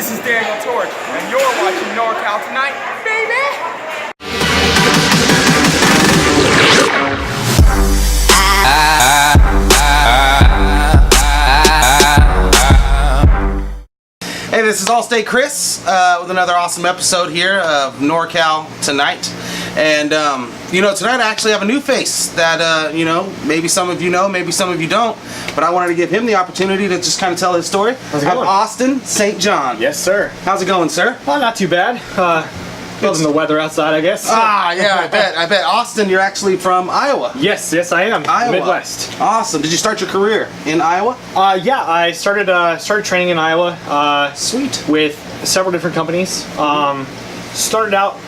This is Daniel Torch, and you're watching NorCal Tonight, baby! Hey, this is Allstate Chris with another awesome episode here of NorCal Tonight. And, tonight I actually have a new face that, maybe some of you know, maybe some of you don't. But I wanted to give him the opportunity to just kind of tell his story. How's it going? Austin St. John. Yes, sir. How's it going, sir? Well, not too bad. Loving the weather outside, I guess. Yeah, I bet. Austin, you're actually from Iowa. Yes, I am. Iowa. Midwest. Awesome. Did you start your career in Iowa? Yeah, I started training in Iowa. Sweet. With several different companies. Started out,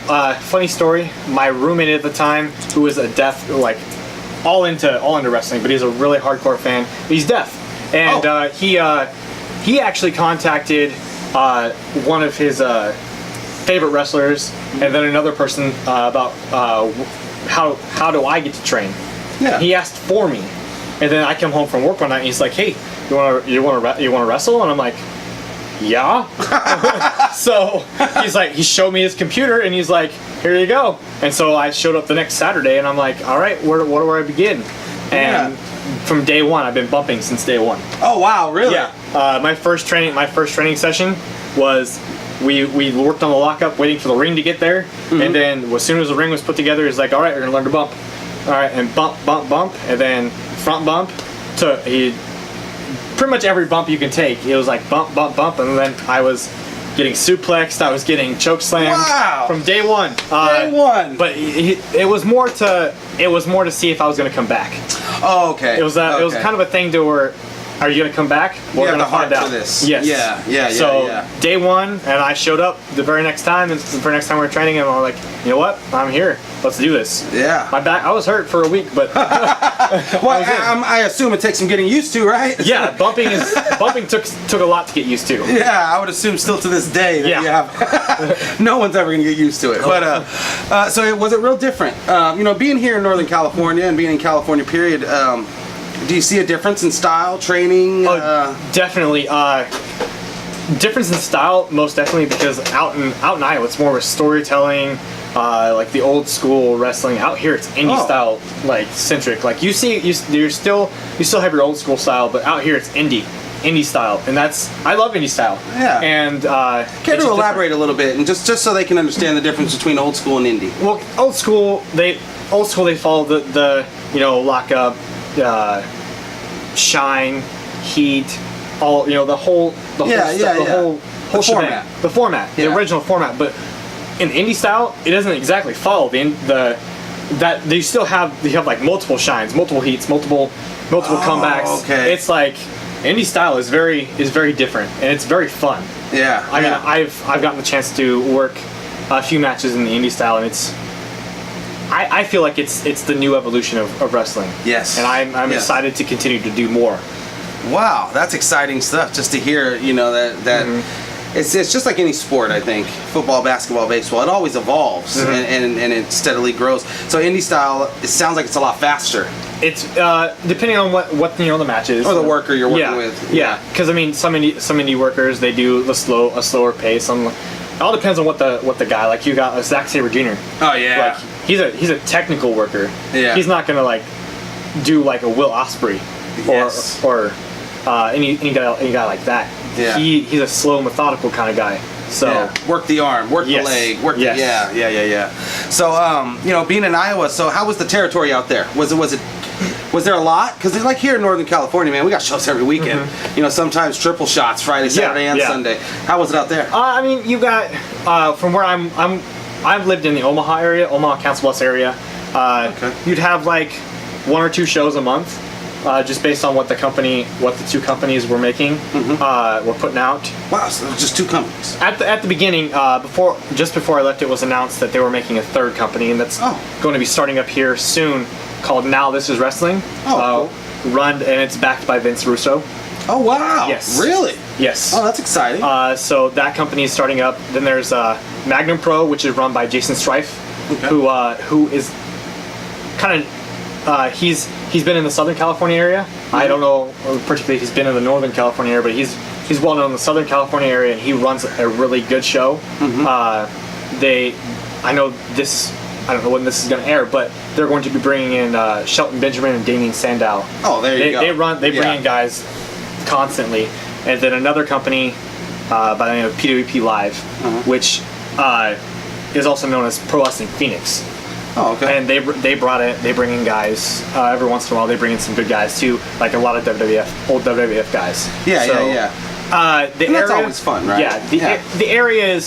funny story, my roommate at the time, who was a deaf, all into wrestling, but he's a really hardcore fan. He's deaf. And he actually contacted one of his favorite wrestlers, and then another person about how do I get to train. Yeah. He asked for me, and then I come home from work one night and he's like, "Hey, you want to wrestle?" And I'm like, "Yeah." So he showed me his computer and he's like, "Here you go." And so I showed up the next Saturday and I'm like, "All right, where do I begin?" And from day one, I've been bumping since day one. Oh wow, really? Yeah. My first training session was we worked on the lockup, waiting for the ring to get there, and then as soon as the ring was put together, it's like, "All right, you're gonna learn to bump." All right, and bump, and then front bump. Pretty much every bump you can take, it was like bump, and then I was getting suplexed, I was getting choke slammed. Wow. From day one. Day one. But it was more to see if I was going to come back. Oh, okay. It was kind of a thing to where, are you going to come back? We're going to find out. For this. Yes. Yeah. So day one, and I showed up the very next time, and the very next time we were training, and I'm like, you know what? I'm here. Let's do this. Yeah. My back, I was hurt for a week, but well, I assume it takes some getting used to, right? Yeah, bumping took a lot to get used to. Yeah, I would assume still to this day that you have. No one's ever gonna get used to it. But so was it real different? Being here in Northern California and being in California, period. Do you see a difference in style, training? Definitely. Difference in style, most definitely, because out in Iowa, it's more of a storytelling, like the old school wrestling. Out here, it's indie style, centric. Like you still have your old school style, but out here it's indie style, and I love indie style. Yeah. And care to elaborate a little bit, and just so they can understand the difference between old school and indie. Well, old school they follow the lockup, shine, heat, all the whole format. The format, the original format. But in indie style, it doesn't exactly follow that. They still have like multiple shines, multiple heats, multiple comebacks. Okay. It's like indie style is very different, and it's very fun. Yeah. I mean, I've gotten the chance to work a few matches in the indie style, and I feel like it's the new evolution of wrestling. Yes. And I'm excited to continue to do more. Wow, that's exciting stuff just to hear, that it's just like any sport, I think. Football, basketball, baseball, it always evolves and it steadily grows. So indie style, it sounds like it's a lot faster. It's depending on what the match is. Or the worker you're working with. Yeah, because I mean some indie workers, they do a slower pace. It all depends on what the guy, like you got Zack Sabre Jr. Oh yeah. Like he's a technical worker. Yeah. He's not gonna do like a Will Ospreay or any guy like that. Yeah. He's a slow, methodical kind of guy. So work the arm, work the leg, yeah. So being in Iowa, so how was the territory out there? Was there a lot? Because like here in Northern California, man, we got shows every weekend. Sometimes triple shots, Friday, Saturday, and Sunday. How was it out there? I mean, you got from where I've lived in the Omaha area, Omaha Council Bluffs area. You'd have like 1 or 2 shows a month. Just based on what the two companies were making, were putting out. Wow, so it was just 2 companies. At the beginning, just before I left, it was announced that they were making a 3rd company, and that's going to be starting up here soon, called Now This Is Wrestling. Cool. Run, and it's backed by Vince Russo. Oh wow! Yes. Really? Yes. Oh, that's exciting. So that company is starting up. Then there's Magnum Pro, which is run by Jason Strife, who is kind of he's been in the Southern California area. I don't know particularly if he's been in the Northern California area, but he's he's well known in the Southern California area, and he runs a really good show. I know this. I don't know when this is going to air, but they're going to be bringing in Shelton Benjamin and Damien Sandow. Oh, there you go. They bring in guys constantly, and then another company by the name of PWP Live, which is also known as Pro Wrestling Phoenix. Oh, okay. And they bring in guys every once in a while. They bring in some good guys too, like a lot of old WWF guys. Yeah. That's always fun, right? Yeah. The area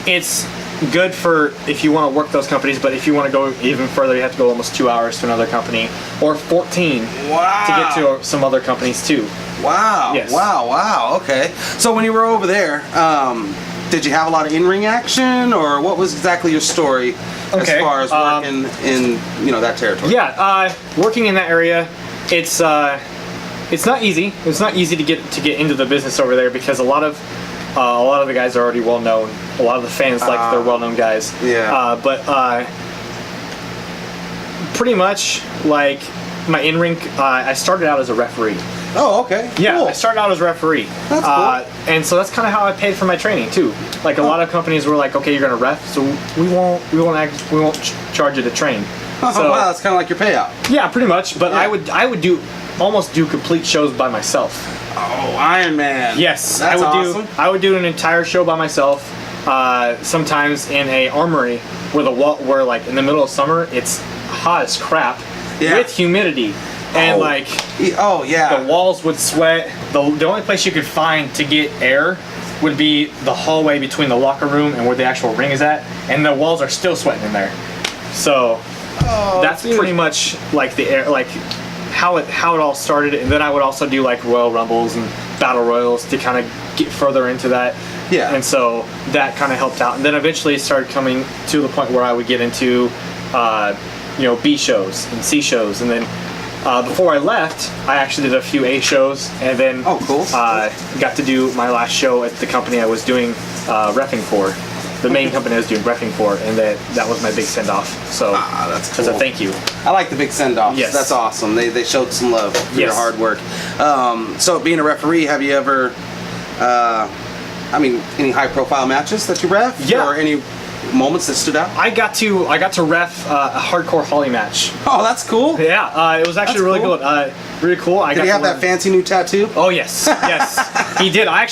it's good for if you want to work those companies, but if you want to go even further, you have to go almost 2 hours to another company, or 14 to get to some other companies too. Wow. Yes. Wow. Okay. So when you were over there, did you have a lot of in-ring action, or what was exactly your story as far as working in that territory? Yeah, working in that area, it's not easy. It's not easy to get into the business over there because a lot of the guys are already well known. A lot of the fans like their well known guys. Yeah. But pretty much like my in-ring, I started out as a referee. Oh, okay. Yeah, cool. I started out as a referee. That's cool. And so that's kind of how I paid for my training too. Like a lot of companies were like, okay, you're gonna ref, so we won't charge you to train. So, wow, that's kind of like your payout. Yeah, pretty much. But I would almost do complete shows by myself. Oh, Iron Man. Yes, that's awesome. I would do an entire show by myself. Sometimes in a armory where like in the middle of summer it's hot as crap with humidity. And the walls would sweat. The only place you could find to get air would be the hallway between the locker room and where the actual ring is at, and the walls are still sweating in there. So that's pretty much like the air, like how it all started. And then I would also do like Royal Rumbles and Battle Royals to kind of get further into that. Yeah. And so that kind of helped out. And then eventually it started coming to the point where I would get into B shows and C shows, and then. Before I left, I actually did a few A shows, and then got to do my last show at the company I was doing reffing for, the main company I was doing reffing for, and that was my big send-off. So that's cool. As a thank you. I like the big send-offs. Yes. That's awesome. They showed some love for your hard work. So being a referee, have you ever, any high-profile matches that you ref? Yeah. Or any moments that stood out? I got to ref a Hardcore Holly match. Oh, that's cool. Yeah, it was actually really cool. good. Really cool. Did he have that fancy new tattoo? Oh yes, he did. I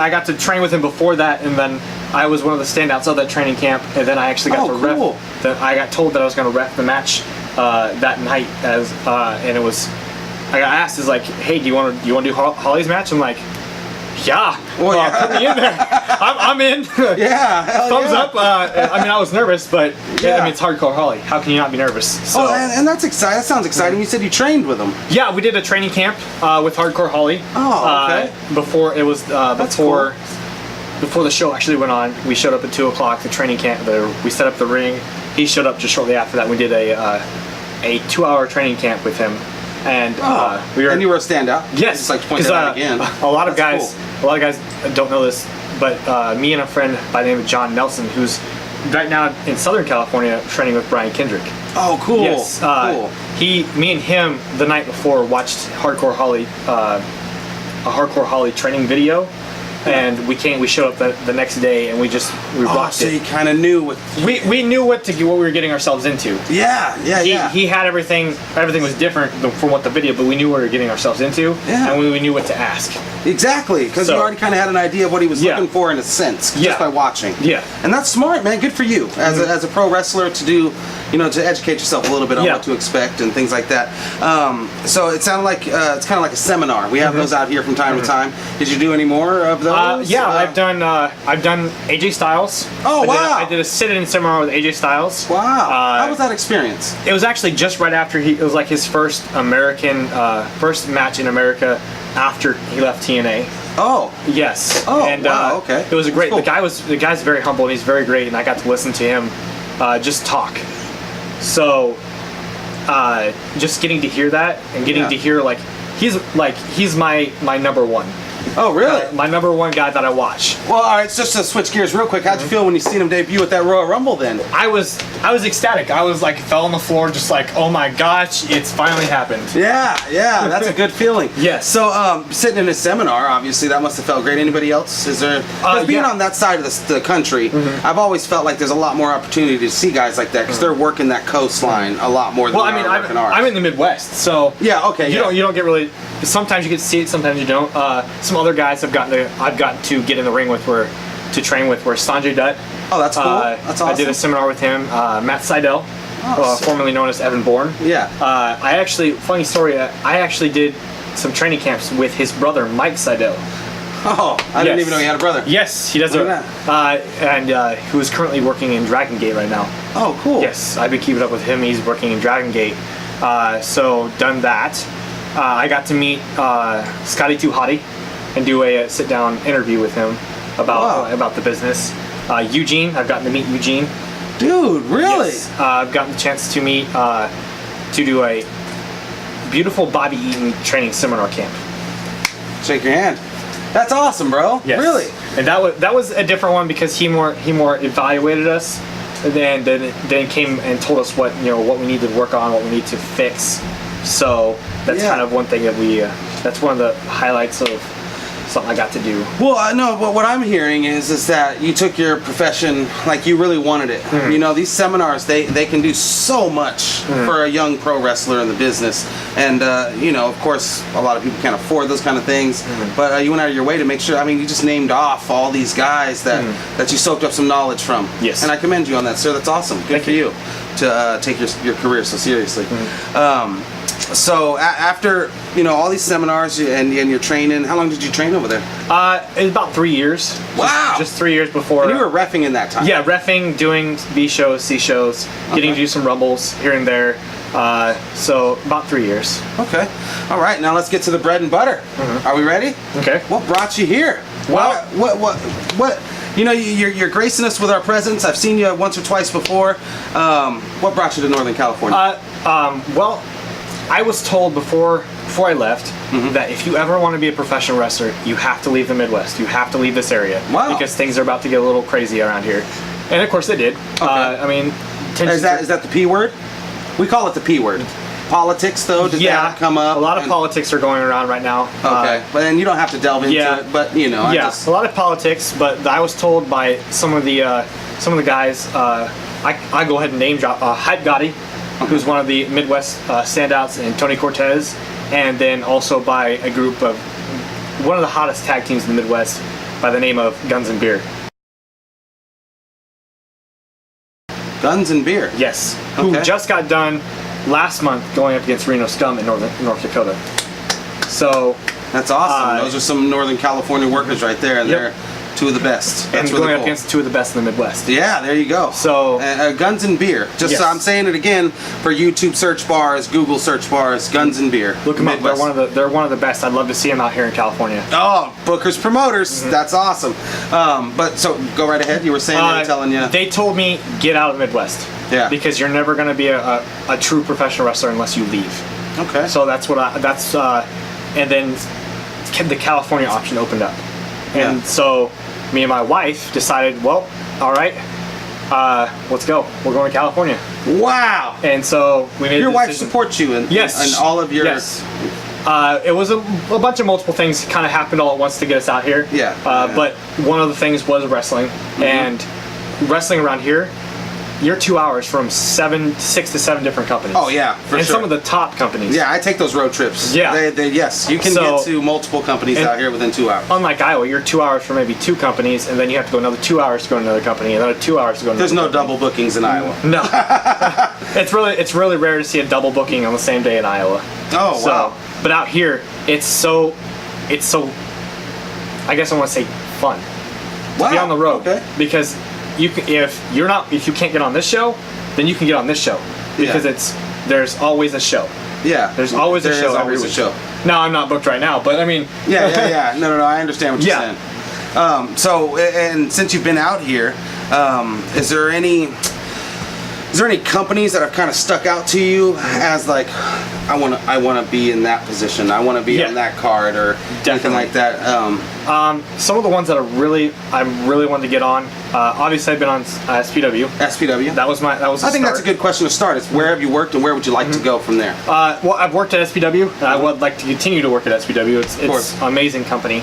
got to train with him before that, and then I was one of the standouts of that training camp, and then I actually got to ref. I got told that I was going to ref the match that night, and it was. I got asked, is like, hey, do you want to do Holly's match? I'm like. Yeah, put me in there. I'm in. Yeah, thumbs up. I was nervous, but it's Hardcore Holly. How can you not be nervous? So, and that's exciting. That sounds exciting. You said you trained with him. Yeah, we did a training camp with Hardcore Holly. Oh, okay. Before it was before the show actually went on, we showed up at 2:00. The training camp. We set up the ring. He showed up just shortly after that. We did a 2-hour training camp with him. And and you were a standout. Yes, just like to point that out again. A lot of guys don't know this, but me and a friend by the name of John Nelson, who's right now in Southern California training with Brian Kendrick. Oh, cool. Yes, cool. Me and him the night before watched Hardcore Holly, a Hardcore Holly training video. And we showed up the next day, and we rocked so it. you kind of knew what we knew what we were getting ourselves into. Yeah. He had everything was different from what the video, but we knew what we were getting ourselves into, and we knew what to ask. Exactly, because you already kind of had an idea of what he was looking for in a sense, just by watching. Yeah. And that's smart, man. Good for you as a pro wrestler to do, to educate yourself a little bit on what to expect and things like that. So it sounded like it's kind of like a seminar. We have those out here from time to time. Did you do any more of those? I've done AJ Styles. Oh, wow. I did a sit-in seminar with AJ Styles. Wow. How was that experience? It was actually just right after it was like his first first match in America after he left TNA. Oh. Yes. Oh, and, wow, okay. It was a great, cool. The guy's very humble and he's very great, and I got to listen to him just talk. So, just getting to hear that and getting to hear he's my number one. Oh, really? My number one guy that I watch. Well, all right, just to switch gears real quick, how'd you feel when you seen him debut at that Royal Rumble then? I was ecstatic. I was like, fell on the floor, just like, oh my gosh, it's finally happened. Yeah, that's a good feeling. Yes. So, sitting in a seminar, obviously, that must have felt great. Anybody else? Is there, because being on that side of the country, I've always felt like there's a lot more opportunity to see guys like that, because they're working that coastline a lot more than working ours. I'm in the Midwest, so yeah, okay, you don't get really. Sometimes you get to see it, sometimes you don't. Some other guys I've gotten to get in the ring with, to train with, were Sanjay Dutt. Oh, that's cool. That's awesome. I did a seminar with him. Matt Seidel, formerly known as Evan Bourne. Yeah. Funny story. I actually did some training camps with his brother Mike Seidel. Oh, I didn't even know he had a brother. Yes, he does. Who is currently working in Dragon Gate right now. Oh, cool. Yes, I've been keeping up with him. He's working in Dragon Gate. So done that. I got to meet Scotty Too Hottie and do a sit-down interview with him about the business. Eugene, I've gotten to meet Eugene. Dude, really? Yes. I've gotten the chance to meet to do a beautiful Bobby Eaton training seminar camp. Shake your hand. That's awesome, bro. Yes. Really? And that was a different one because he more evaluated us, and then came and told us what we need to work on, what we need to fix. So that's kind of one thing that that's one of the highlights of something I got to do. Well, I know, but what I'm hearing is that you took your profession like you really wanted it. You know, these seminars, they can do so much for a young pro wrestler in the business. And, of course, a lot of people can't afford those kind of things. But you went out of your way to make sure, you just named off all these guys that you soaked up some knowledge from. Yes. And I commend you on that, sir. That's awesome. Good for you to take your career so seriously. So after all these seminars and your training, how long did you train over there? It was about 3 years. Wow! Just 3 years before. And you were reffing in that time. Yeah, reffing, doing B shows, C shows, getting to do some rumbles here and there. So about 3 years. Okay. All right. Now let's get to the bread and butter. Are we ready? Okay. What brought you here? Well, what? You're gracing us with our presence. I've seen you once or twice before. What brought you to Northern California? Well, I was told before I left that if you ever want to be a professional wrestler, you have to leave the Midwest. You have to leave this area. Wow. Because things are about to get a little crazy around here. And of course they did. Okay. Is that the P word? We call it the P word. Politics, though, did that come up? A lot of politics are going around right now. Okay, but then you don't have to delve into it. But a lot of politics. But I was told by some of the guys. I go ahead and name drop Hype Gotti, who's one of the Midwest standouts, and Tony Cortez, and then also by a group of one of the hottest tag teams in the Midwest by the name of Guns and Beer. Guns and Beer. Yes. Who just got done last month going up against Reno Scum in North Dakota. So that's awesome. Those are some Northern California workers right there, and they're two of the best. That's and going up against two of the best in the Midwest. Yeah, there you go. So Guns and Beer. Just I'm saying it again for YouTube search bars, Google search bars. Guns and Beer. Look them up. They're one of the best. I'd love to see them out here in California. Oh, Booker's Promoters. That's awesome. But so go right ahead. You were saying they were telling you. They told me get out of the Midwest. Yeah. Because you're never going to be a true professional wrestler unless you leave. Okay. So that's what and then the California option opened up, and so me and my wife decided, well, all right, let's go. We're going to California. Wow. And so we made your the wife decision. supports you in all of your. Yes. It was a bunch of multiple things kind of happened all at once to get us out here. Yeah. But one of the things was wrestling, and wrestling around here, you're 2 hours from 6 to 7 different companies. Oh yeah, for and sure. some of the top companies. Yeah, I take those road trips. Yeah. Yes, you can get to multiple companies out here within 2 hours. Unlike Iowa, you're 2 hours from maybe 2 companies, and then you have to go another 2 hours to go to another company, and another 2 hours to go to another There's no double bookings in Iowa. No. It's really rare to see a double booking on the same day in Iowa. Oh, wow. But out here, it's so I guess I want to say fun. Wow. To be on the road. Okay. Because if you can't get on this show, then you can get on this show. Because there's always a show. Yeah. There's always a show every week. Now I'm not booked right now, but I mean. Yeah. No. I understand what you're saying. So, and since you've been out here, is there any companies that have kind of stuck out to you as like, I want to be in that position. I want to be on that card or anything like that. Some of the ones that I really wanted to get on. Obviously, I've been on SPW. SPW. That was my. That was. I think that's a good question to start. It's where have you worked and where would you like to go from there? Well, I've worked at SPW, and I would like to continue to work at SPW. It's an amazing company.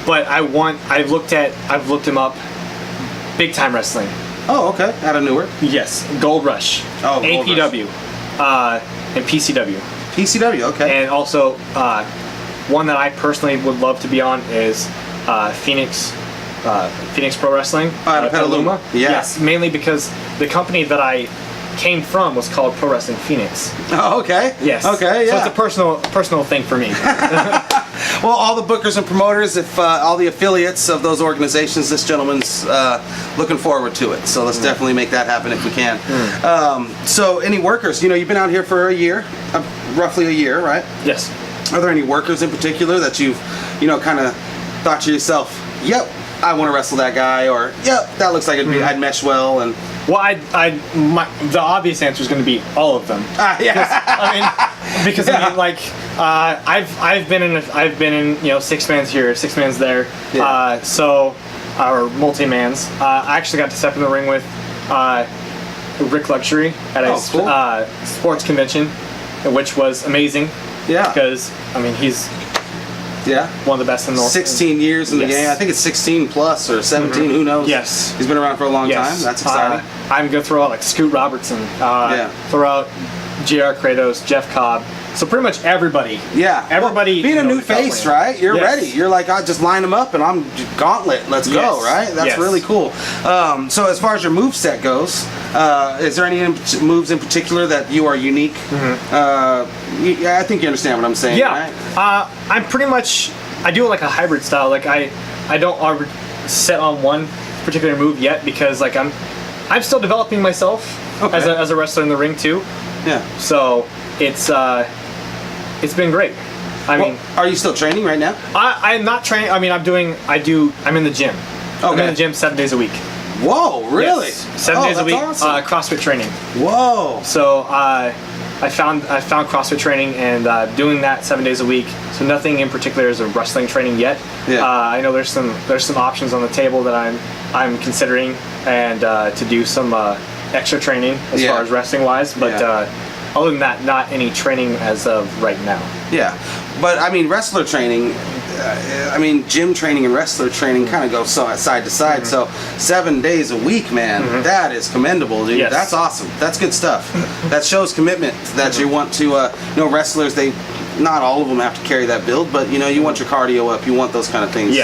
But I've looked him up. Big Time Wrestling. Oh, okay. Out of Newark. Yes, Gold Rush. Oh, Gold APW. And PCW. PCW. Okay. And also, one that I personally would love to be on is Phoenix Pro Wrestling. Out of Petaluma. Yeah. Yes, mainly because the company that I came from was called Pro Wrestling Phoenix. Oh, okay. Yes. Okay. Yeah. So it's a personal thing for me. Well, all the bookers and promoters, if all the affiliates of those organizations, this gentleman's looking forward to it. So let's definitely make that happen if we can. So any workers, you've been out here for a year, roughly a year, right? Yes. Are there any workers in particular that you've, kind of thought to yourself, yep, I want to wrestle that guy, or yep, that looks like I'd mesh well, and well, the obvious answer is going to be all of them. Yeah. Because I've been in 6 mans here, 6 mans there, Yeah. Or multi-mans. I actually got to step in the ring with Rick Luxury at a sports convention, which was amazing. Yeah. Because he's one of the best in the 16 years in the game. I think it's 16 plus or 17. Who knows? Yes. He's been around for a long time. That's exciting. I'm gonna throw out like Scoot Robertson. Throw out JR Kratos, Jeff Cobb. So pretty much everybody. Yeah. Everybody. Well, being a new face, right? You're ready. You're like, I'll just line them up and I'm gauntlet. Let's go, right? That's really cool. So as far as your moveset goes, is there any moves in particular that you are unique? I think you understand what I'm saying. Yeah. Right? I'm pretty much. I do like a hybrid style. Like I don't set on one particular move yet because like I'm still developing myself as a wrestler in the ring too. Yeah. So it's been great. I mean, are you still training right now? I'm not training. I'm in the gym. Okay. I'm in the gym 7 days a week. Whoa, really? Yes. 7 days a week. Awesome. CrossFit training. Whoa. So I found CrossFit training and doing that 7 days a week. So nothing in particular is a wrestling training yet. Yeah. I know there's some options on the table that I'm considering and to do some extra training as far as wrestling wise, but other than that, not any training as of right now. Yeah, but wrestler training. Gym training and wrestler training kind of go side to side. So 7 days a week, man, that is commendable, dude. Yes. That's awesome. That's good stuff. That shows commitment that you want to. Wrestlers, not all of them have to carry that build, but you want your cardio up. You want those kind of things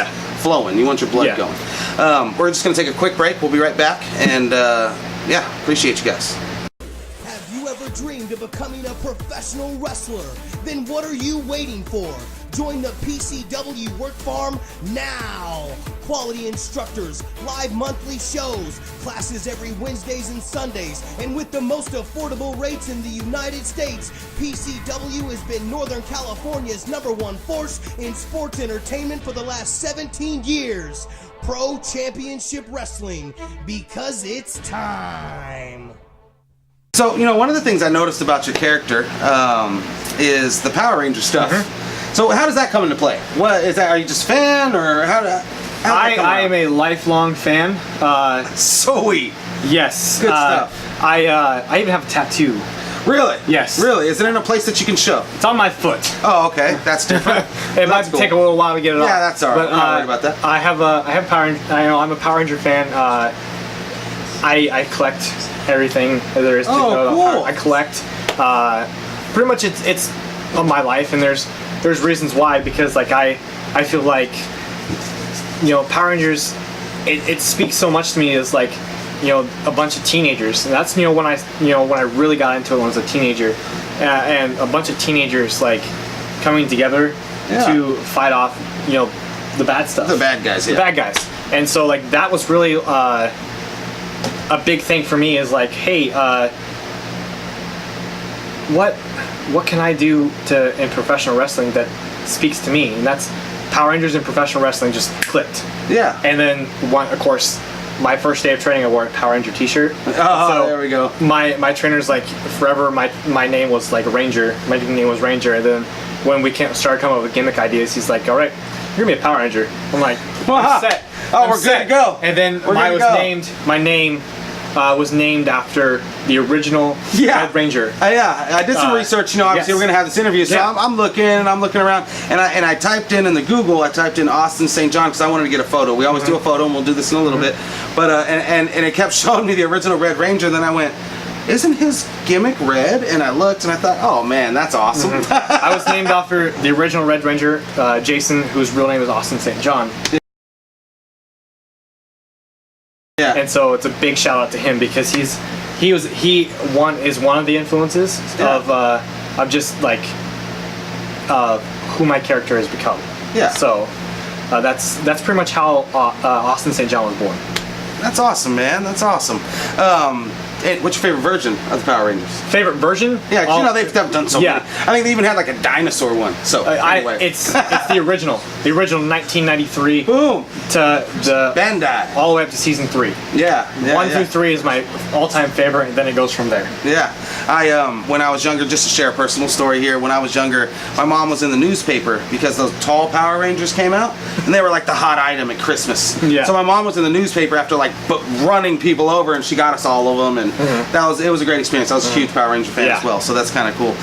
flowing. You want your blood going. We're just gonna take a quick break. We'll be right back, and appreciate you guys. Have you ever dreamed of becoming a professional wrestler? Then what are you waiting for? Join the PCW Work Farm now! Quality instructors, live monthly shows, classes every Wednesdays and Sundays, and with the most affordable rates in the United States, PCW has been Northern California's #1 force in sports entertainment for the last 17 years. Pro Championship Wrestling, because it's time! So, one of the things I noticed about your character is the Power Ranger stuff. So how does that come into play? What is that? Are you just a fan, or I am a lifelong fan. Sweet. Yes. Good stuff. I even have a tattoo. Really? Yes. Really? Is it in a place that you can show? It's on my foot. Oh, okay. That's different. It might take a little while to get it off. Yeah, that's all right. I'm not worried about that. I have Power. I'm a Power Ranger fan. I collect everything there is to know about Power. I collect. Pretty much, it's of my life, and there's reasons why, because like I feel like Power Rangers, it speaks so much to me as like a bunch of teenagers, and that's when I really got into it when I was a teenager, and a bunch of teenagers like coming together to fight off the bad stuff, the bad guys, the bad guys, and so like that was really a big thing for me, is like, hey, what can I do in professional wrestling that speaks to me? And that's Power Rangers and professional wrestling just clicked. Yeah. And then of course my first day of training, I wore a Power Ranger T-shirt. Oh, So there we go. My trainer's like, forever, my name was like Ranger. My nickname was Ranger. And then when we started coming up with gimmick ideas, he's like, all right, you're gonna be a Power Ranger. I'm like, I'm set. Oh, I'm we're set. good to go. And then my name was named after the original Red Ranger. I did some research. You know, obviously yes. we're gonna have this interview, so Yeah. I'm looking around, and I typed in the Google. I typed in Austin St. John because I wanted to get a photo. We always do a photo, and we'll do this in a little bit. But and it kept showing me the original Red Ranger. Then I went, isn't his gimmick red? And I looked, and I thought, oh man, that's awesome. I was named after the original Red Ranger, Jason, whose real name is Austin St. John. Yeah. And so it's a big shout out to him because he is one of the influences of just like who my character has become. Yeah. So that's pretty much how Austin St. John was born. That's awesome, man. That's awesome. And what's your favorite version of the Power Rangers? Favorite version? Yeah, 'cause you know they've done so yeah. many. I think they even had like a dinosaur one. So anyway. It's the original 1993 Boom. to the Bandai. all the way up to season 3. Yeah. 1 through 3 is my all-time favorite, and then it goes from there. Yeah, I when I was younger, just to share a personal story here. When I was younger, my mom was in the newspaper because those tall Power Rangers came out, and they were like the hot item at Christmas. Yeah. So my mom was in the newspaper after like running people over, and she got us all of them, and it was a great experience. I was a huge Power Ranger fan as well, so that's kind of cool.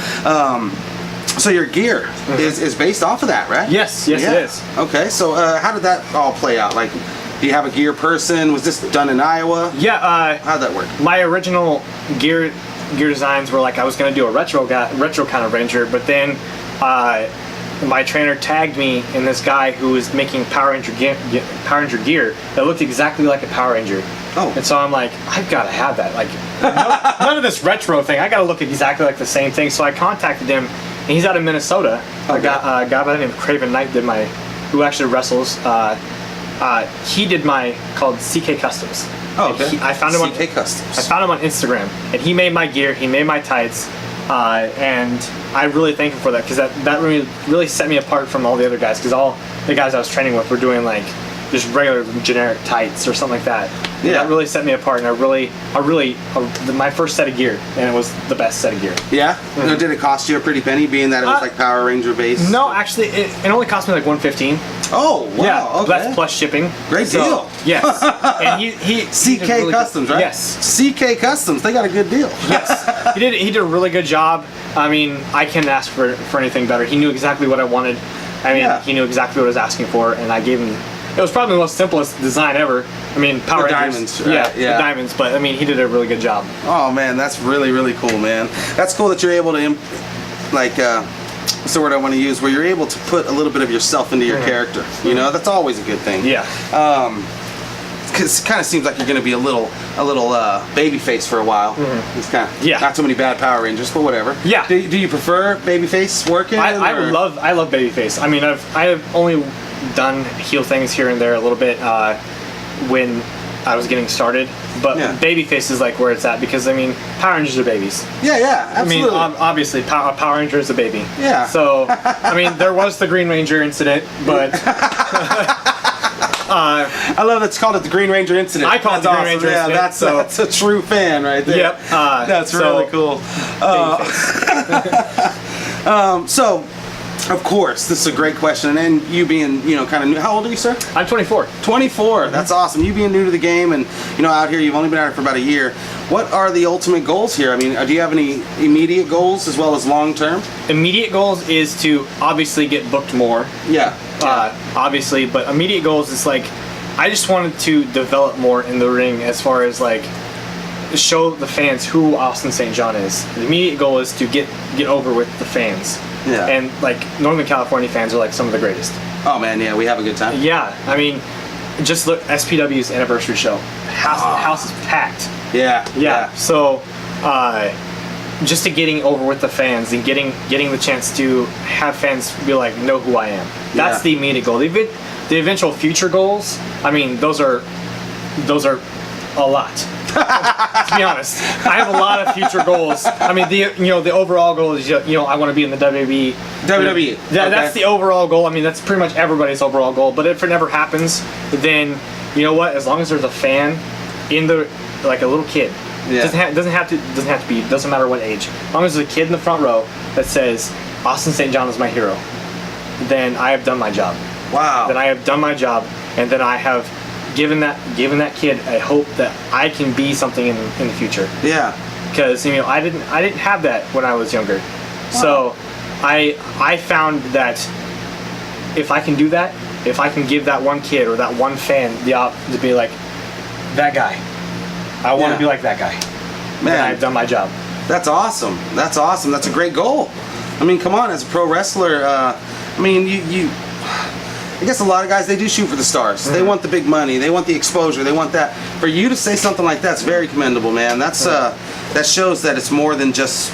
So your gear is based off of that, right? Yes, it is. Okay, so how did that all play out? Like, do you have a gear person? Was this done in Iowa? Yeah. How'd that work? My original gear designs were like I was gonna do a retro kind of Ranger, but then my trainer tagged me in this guy who was making Power Ranger gear that looked exactly like a Power Ranger. Oh. And so I'm like, I've got to have that. Like, none of this retro thing. I got to look exactly like the same thing. So I contacted him, and he's out of Minnesota. Okay. A guy by the name of Craven Knight who actually wrestles. He did my called CK Customs. Oh, okay. I found him CK Customs. I found him on Instagram, and he made my gear. He made my tights. And I really thank him for that because that really set me apart from all the other guys because all the guys I was training with were doing like just regular generic tights or something like that. Yeah. That really set me apart, and my first set of gear, and it was the best set of gear. Yeah? Mm-hmm. Did it cost you a pretty penny being that it was like Power Ranger based? No, actually, it only cost me like $115. Oh, wow. Yeah, okay. that's plus shipping. Great deal. Yes. And he CK really Customs, good, right? Yes. CK Customs, they got a good deal. Yes. He did a really good job. I mean, I can't ask for anything better. He knew exactly what I wanted. I mean, He knew exactly what I was asking for, and I gave him. It was probably the most simplest design ever. I mean, Power Rangers. Diamonds, right? Yeah, the diamonds. But I mean, he did a really good job. Oh man, that's really, really cool, man. That's cool that you're able to, what's the word I want to use? Where you're able to put a little bit of yourself into your character. You know, that's always a good thing. Yeah. Cause it kind of seems like you're going to be a little babyface for a while. It's kind of not too many bad Power Rangers, but whatever. Yeah. Do you prefer babyface working? I love babyface. I mean, I've only done heel things here and there a little bit when I was getting started, but babyface is like where it's at because I mean Power Rangers are babies. Yeah, absolutely. I mean, obviously Power Ranger is a baby. Yeah. So I mean, there was the Green Ranger incident, but. I love that it's called it the Green Ranger incident. I call it the Green Ranger incident. Yeah, that's a true fan right there. Yep. That's really cool. So, of course, this is a great question. And you being, kind of new. How old are you, sir? I'm 24. 24. That's awesome. You being new to the game and, out here, you've only been out here for about a year. What are the ultimate goals here? I mean, do you have any immediate goals as well as long-term? Immediate goals is to obviously get booked more. Yeah. Obviously, but immediate goals is like, I just wanted to develop more in the ring as far as like, show the fans who Austin St. John is. The immediate goal is to get over with the fans. Yeah. And like Northern California fans are like some of the greatest. Oh man, yeah, we have a good time. Yeah, I mean, just look SPW's anniversary show. House is packed. Yeah. So, just to getting over with the fans and getting the chance to have fans be like, know who I am. That's the immediate goal. The eventual future goals, I mean, those are a lot. To be honest, I have a lot of future goals. I mean, the overall goal is I want to be in the WWE. WWE. That's the overall goal. I mean, that's pretty much everybody's overall goal. But if it never happens, then you know what? As long as there's a fan in the, like a little kid, doesn't have to be, doesn't matter what age. As long as there's a kid in the front row that says Austin St. John is my hero, then I have done my job. Wow. Then I have done my job, and then I have given that kid a hope that I can be something in the future. Yeah. Because I didn't have that when I was younger. Wow. So I found that if I can do that, if I can give that one kid or that one fan to be like, that guy, I want to be like that guy. Man, and I've done my job. That's awesome. That's awesome. That's a great goal. I mean, come on, as a pro wrestler, I mean, I guess a lot of guys, they do shoot for the stars. They want the big money. They want the exposure. They want that. For you to say something like that's very commendable, man. That's that shows that it's more than just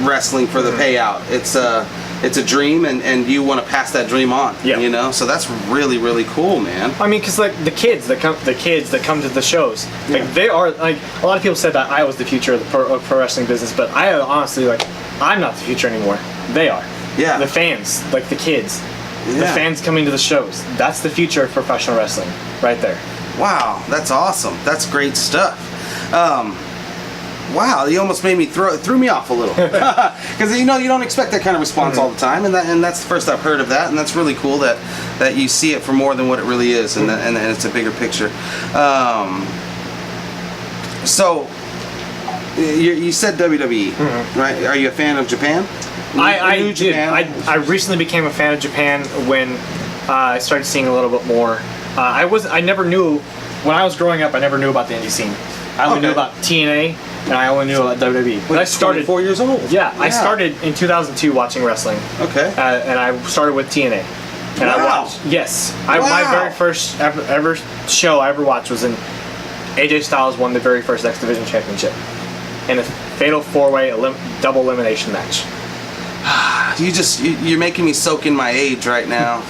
wrestling for the payout. It's a dream, and you want to pass that dream on. Yeah. You know, so that's really, really cool, man. I mean, because like the kids that come to the shows, like they are like, a lot of people said that I was the future of the pro wrestling business, but I honestly, like, I'm not the future anymore. They are. Yeah. The fans, like the kids. Yeah. The fans coming to the shows. That's the future of professional wrestling, right there. Wow, that's awesome. That's great stuff. Wow, you almost made me threw me off a little, because you don't expect that kind of response all the time, and that's the first I've heard of that, and that's really cool that you see it for more than what it really is, and it's a bigger picture. So you said WWE, right? Are you a fan of Japan? I did. I recently became a fan of Japan when I started seeing a little bit more. I never knew, when I was growing up, I never knew about the indie scene. I only knew about TNA, and I only knew about WWE. But I started 4 years old. Yeah, I started in 2002 watching wrestling. Okay. And I started with TNA. And I watched. Yes. My very first ever show I ever watched was in AJ Styles won the very first X Division Championship in a fatal 4-way double elimination match. You're making me soak in my age right now,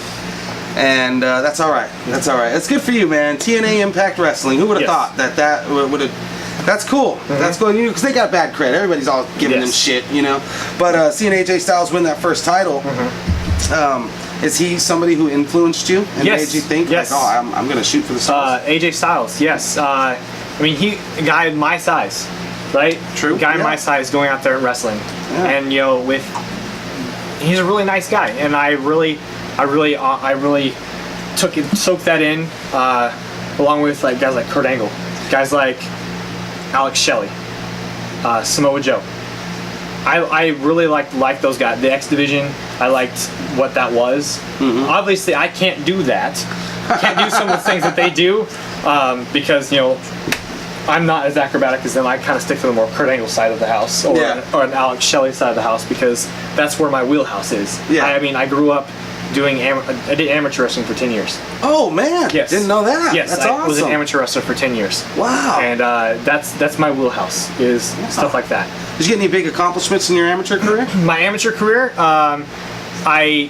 and that's all right. That's all right. It's good for you, man. TNA Impact Wrestling. Who would have thought that would have? That's cool. That's cool. Because they got bad credit. Everybody's all giving them shit, you know. But seeing AJ Styles win that first title, is he somebody who influenced you and made you think, like, oh, I'm going to shoot for the stars? AJ Styles, yes. I mean, a guy my size, right? True. A guy my size going out there and wrestling, and he's a really nice guy, and I really soaked that in, along with like guys like Kurt Angle, guys like Alex Shelley, Samoa Joe. I really liked those guys. The X Division, I liked what that was. Obviously, I can't do that. I can't do some of the things that they do, because I'm not as acrobatic as them. I kind of stick to the more Kurt Angle side of the house, or an Alex Shelley side of the house, because that's where my wheelhouse is. Yeah. I mean, I grew up doing I did amateur wrestling for 10 years. Oh man! Yes. Didn't know that. Yes, that's I awesome. was an amateur wrestler for 10 years. Wow. And that's my wheelhouse, is stuff like that. Did you get any big accomplishments in your amateur career? My amateur career, I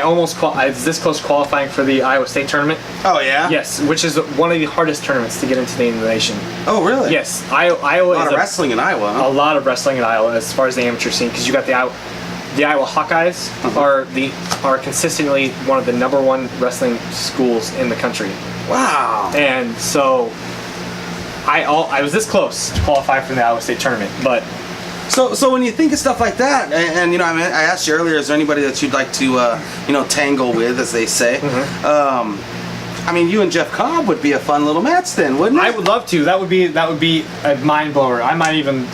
almost I was this close qualifying for the Iowa State tournament. Oh yeah. Yes, which is one of the hardest tournaments to get into the nation. Oh really? Yes, Iowa. A lot of wrestling in Iowa. Huh? A lot of wrestling in Iowa as far as the amateur scene, because you got the Iowa Hawkeyes are consistently one of the #1 wrestling schools in the country. Wow. And so I was this close to qualify for the Iowa State tournament, but. So when you think of stuff like that, and I asked you earlier, is there anybody that you'd like to tangle with, as they say? I mean, you and Jeff Cobb would be a fun little match then, wouldn't it? I would love to. That would be a mind blower. I might even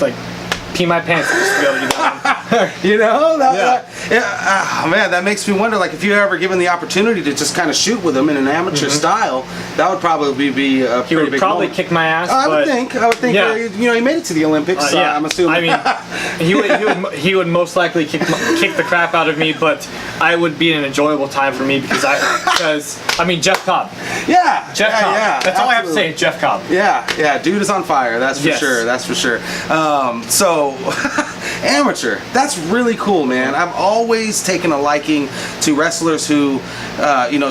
pee my pants just to be able to do that. Oh man, that makes me wonder. Like, if you ever given the opportunity to just kind of shoot with him in an amateur style, that would probably be a pretty big. He would probably moment. Kick my ass. I would think. Yeah. He made it to the Olympics. I'm assuming. I mean, he would most likely kick the crap out of me, but I would be an enjoyable time for me because Jeff Cobb. Yeah. Jeff Cobb. Yeah. That's all I have to say. Jeff Cobb. Yeah. Dude is on fire. That's for sure. That's for sure. So. Amateur. That's really cool, man. I've always taken a liking to wrestlers who,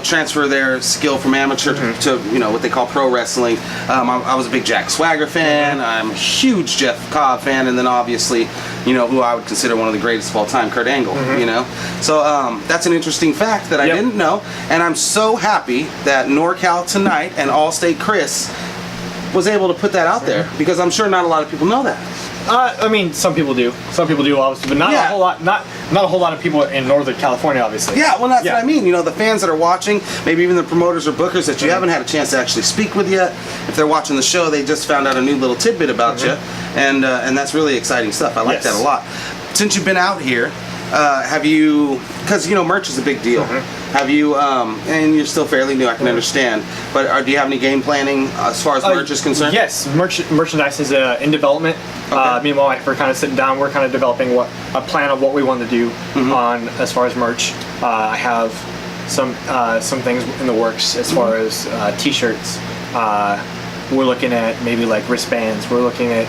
transfer their skill from amateur to what they call pro wrestling. I was a big Jack Swagger fan. I'm a huge Jeff Cobb fan, and then obviously, who I would consider one of the greatest of all time, Kurt Angle. So that's an interesting fact that I didn't know, and I'm so happy that NorCal Tonight and Allstate Chris was able to put that out there, because I'm sure not a lot of people know that. I mean, some people do. Some people do, obviously, but not a whole lot. Not a whole lot of people in Northern California, obviously. Yeah, well, that's what I mean. The fans that are watching, maybe even the promoters or bookers that you haven't had a chance to actually speak with yet. If they're watching the show, they just found out a new little tidbit about you, and that's really exciting stuff. I like that a lot. Since you've been out here, have you? Because merch is a big deal. Have you? And you're still fairly new, I can understand. But do you have any game planning as far as merch is concerned? Yes, merchandise is in development. Me and my wife are kind of sitting down. We're kind of developing a plan of what we want to do on as far as merch. I have some things in the works as far as T-shirts. We're looking at maybe like wristbands. We're looking at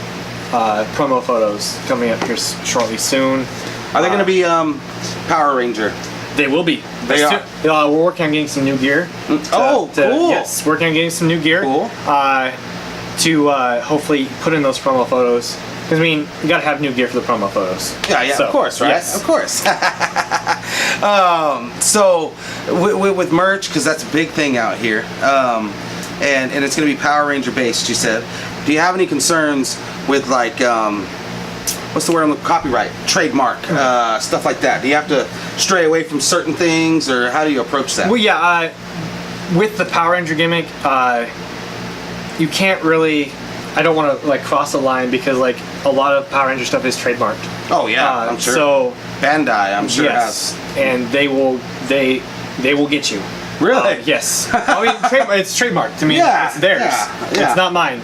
promo photos coming up here shortly soon. Are they going to be Power Ranger? They will be. They are. We're working on getting some new gear. Cool. Yes, working on getting some new gear. Cool. To hopefully put in those promo photos. Because, I mean, you gotta have new gear for the promo photos. Yeah, so, of course, right? Yes. Of course. So, with merch, because that's a big thing out here, and it's going to be Power Ranger based, you said. Do you have any concerns with, like, what's the word? Copyright, trademark, stuff like that? Do you have to stray away from certain things, or how do you approach that? Well, yeah, with the Power Ranger gimmick, you can't really. I don't want to like cross the line, because like a lot of Power Ranger stuff is trademarked. Oh yeah, I'm sure. So Bandai, I'm sure yes, has. And they will get you. Really? Yes. I mean, it's trademarked. To me, it's theirs. Yeah. It's not mine.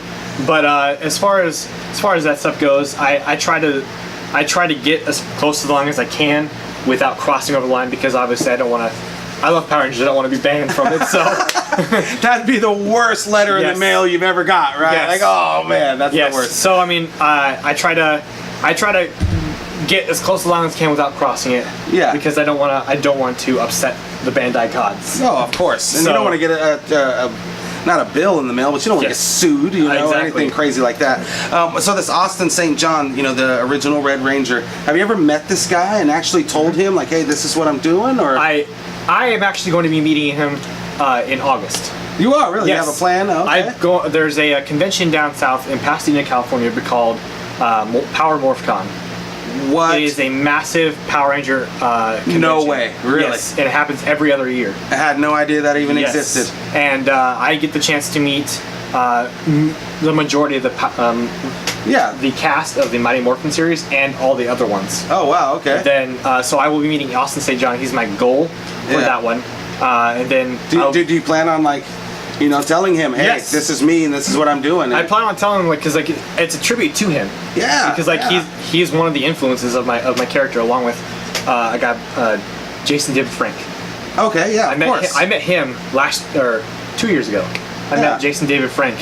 But as far as that stuff goes, I try to get as close to the line as I can without crossing over the line, because obviously I don't want to. I love Power Rangers. I don't want to be banned from it. So that'd be the worst letter in the mail you've ever got, right? Yes. Like, oh man, that's the worst. So I mean, I try to get as close to the line as I can without crossing it. Yeah. Because I don't want to upset the Bandai gods. No, of course. And you don't want to get not a bill in the mail, but you don't want to get sued, or anything crazy like that. So this Austin St. John, the original Red Ranger, have you ever met this guy and actually told him, like, hey, this is what I'm doing? Or I am actually going to be meeting him in August. You are? Really? Yes. You have a plan? Okay. There's a convention down south in Pasadena, California, called Power MorphCon. What? It is a massive Power Ranger convention. No way. Really? Yes, and it happens every other year. I had no idea that even existed. And I get the chance to meet the majority of the cast of the Mighty Morphin series and all the other ones. Oh wow, okay. Then so I will be meeting Austin St. John. He's my goal for that one. And then do you plan on like telling him, hey, this is me and this is what I'm doing? I plan on telling him, like, because like it's a tribute to him. Yeah. Because like he's one of the influences of my character, along with a guy Jason David Frank. Okay, yeah, of course. I met him 2 years ago. I met Jason David Frank,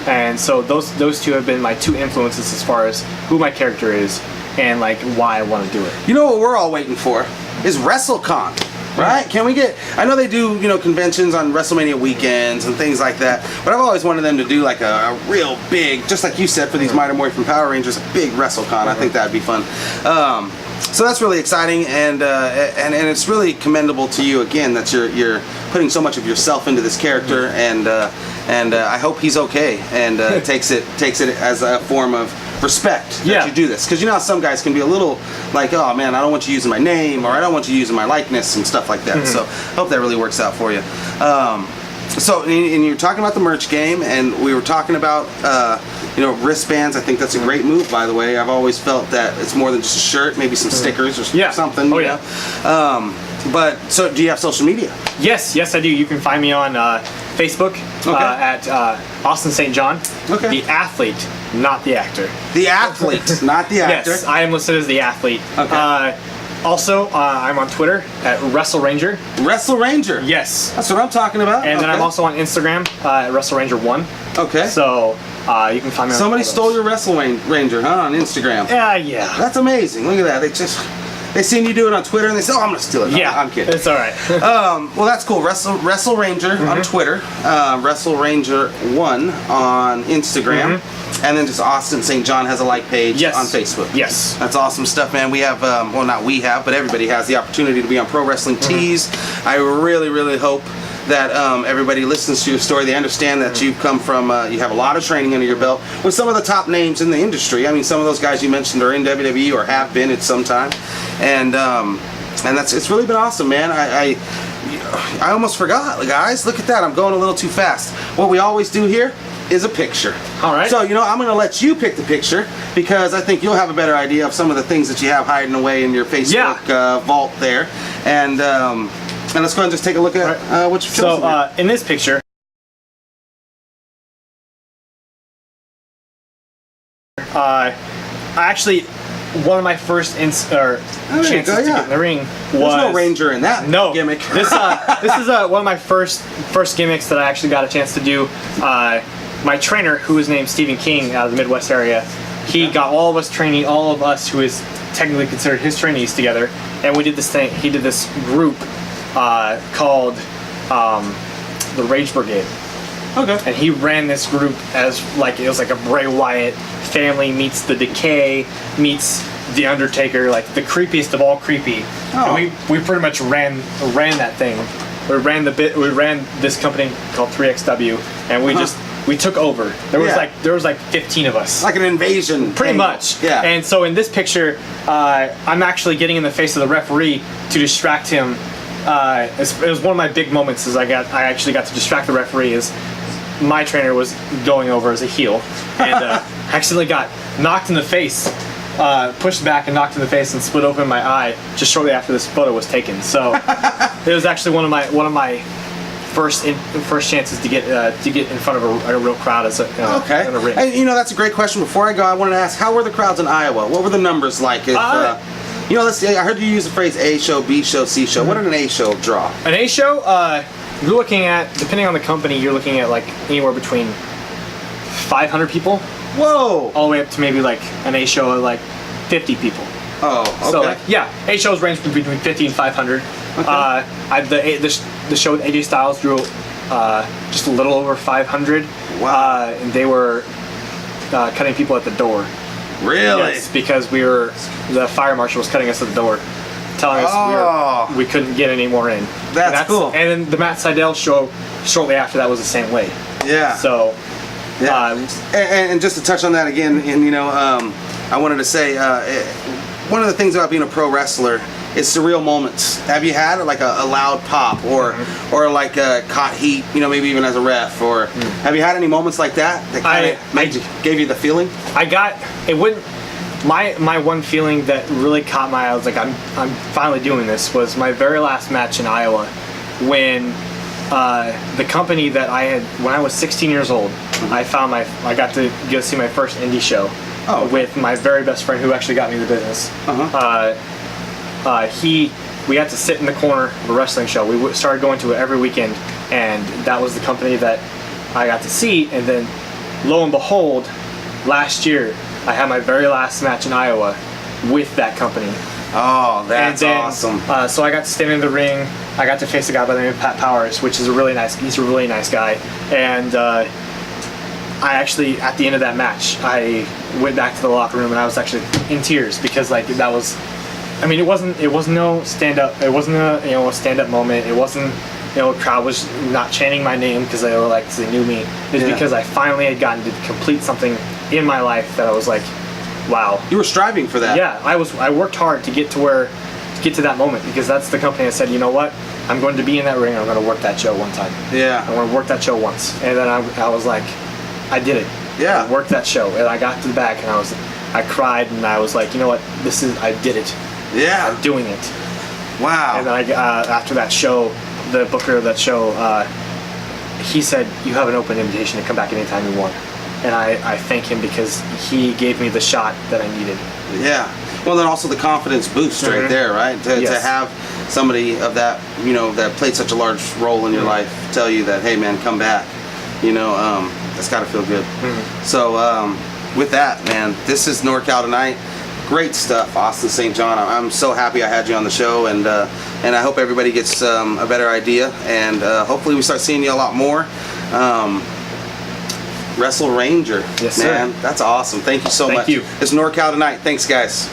and so those two have been my two influences as far as who my character is and like why I want to do it. You know what we're all waiting for is WrestleCon. Right? Can we get? I know they do, conventions on WrestleMania weekends and things like that. But I've always wanted them to do like a real big, just like you said, for these Mighty Morphin Power Rangers, a big WrestleCon. I think that'd be fun. So that's really exciting, and it's really commendable to you again that you're putting so much of yourself into this character, and I hope he's okay and takes it as a form of respect that you do this, because how some guys can be a little like, oh man, I don't want you using my name, or I don't want you using my likeness and stuff like that. So I hope that really works out for you. So and you're talking about the merch game, and we were talking about wristbands. I think that's a great move, by the way. I've always felt that it's more than just a shirt, maybe some stickers or something. But so do you have social media? Yes, I do. You can find me on Facebook at Austin St. John. Okay. The athlete, not the actor. The athlete, not the actor. Yes, I am listed as the athlete. Okay. Also, I'm on Twitter at WrestleRanger. WrestleRanger? Yes. That's what I'm talking about. And then I'm also on Instagram at WrestleRanger1. Okay. So you can find me on Somebody stole your WrestleRanger, huh, on Instagram? Yeah. That's amazing. Look at that. they seen you do it on Twitter and they say, "Oh, I'm gonna steal it." No, Yeah, I'm kidding. It's all right. Well, that's cool. Wrestle Ranger on Twitter, Wrestle Ranger 1 on Instagram, and then just Austin St. John has a like page on Facebook. Yes. That's awesome stuff, man. We have, well, not we have, but everybody has the opportunity to be on Pro Wrestling Tees. I really, really hope that everybody listens to your story. They understand that you've come from, you have a lot of training under your belt with some of the top names in the industry. I mean, some of those guys you mentioned are in WWE or have been at some time, and it's really been awesome, man. I almost forgot, guys. Look at that. I'm going a little too fast. What we always do here is a picture. All right. So, I'm going to let you pick the picture because I think you'll have a better idea of some of the things that you have hiding away in your Facebook vault there. And let's go ahead and just take a look at what you've chosen. So, in this picture, one of my first chances to get in the ring was... There's no Ranger in that gimmick. This is one of my first gimmicks that I actually got a chance to do. My trainer, who was named Stephen King out of the Midwest area, he got all of us training, all of us who is technically considered his trainees together, and we did this thing. He did this group called the Rage Brigade. Okay. And he ran this group as it was like a Bray Wyatt family meets the Decay meets the Undertaker, like the creepiest of all creepy. Oh. And we pretty much ran that thing. We ran this company called 3XW, and we took over. There was like 15 of us. Like an invasion. Pretty much. Yeah. And so in this picture, I'm actually getting in the face of the referee to distract him. It was one of my big moments. I actually got to distract the referee. Is my trainer was going over as a heel, and accidentally got knocked in the face, pushed back and knocked in the face, and split open my eye just shortly after this photo was taken. So it was actually one of my first chances to get in front of a real crowd as in a ring. And that's a great question. Before I go, I wanted to ask, how were the crowds in Iowa? What were the numbers like? Let's see. I heard you use the phrase A show, B show, C show. What did an A show draw? An A show, you're looking at, depending on the company, you're looking at like anywhere between 500 people. Whoa! All the way up to maybe like an A show of like 50 people. Oh, okay. So A shows range between 50 and 500. Okay. The show with AJ Styles drew just a little over 500. Wow. And they were cutting people at the door. Really? Yes, because the fire marshal was cutting us at the door, telling us we couldn't get any more in. That's cool. And then the Matt Sydal show shortly after that was the same way. Yeah. So. Yeah. And just to touch on that again, and I wanted to say one of the things about being a pro wrestler is surreal moments. Have you had like a loud pop or like a caught heat, maybe even as a ref, or have you had any moments like that gave you the feeling? My one feeling that really caught my eye, I was like, I'm finally doing this, was my very last match in Iowa when the company that I had, when I was 16 years old, I got to go see my first indie show with my very best friend who actually got me the business. We had to sit in the corner of a wrestling show. We started going to it every weekend, and that was the company that I got to see. And then, lo and behold, last year I had my very last match in Iowa with that company. Oh, that's awesome. So I got to stand in the ring. I got to face a guy by the name of Pat Powers, which is he's a really nice guy. And I actually, at the end of that match, I went back to the locker room and I was actually in tears because that was, it wasn't no stand up. It wasn't a stand up moment. It wasn't, the crowd was not chanting my name because they knew me. It was because I finally had gotten to complete something in my life that I was like, wow. You were striving for that. Yeah, I worked hard to get to that moment because that's the company that said, you know what, I'm going to be in that ring. I'm going to work that show one time. Yeah. I'm going to work that show once, and then I was like, I did it. Yeah. I worked that show, and I got to the back, and I cried, and I was like, you know what, I did it. Yeah. I'm doing it. Wow. And then after that show, the booker of that show, he said, you have an open invitation to come back anytime you want. And I thank him because he gave me the shot that I needed. Yeah. Well, then also the confidence boost right there, right? To have somebody of that, that played such a large role in your life tell you that, hey, man, come back. That's got to feel good. So with that, man, this is NorCal Tonight. Great stuff, Austin St. John. I'm so happy I had you on the show, and I hope everybody gets a better idea, and hopefully we start seeing you a lot more. Wrestle Ranger. Yes, man, sir. that's awesome. Thank you so much. Thank you. It's NorCal tonight. Thanks, guys.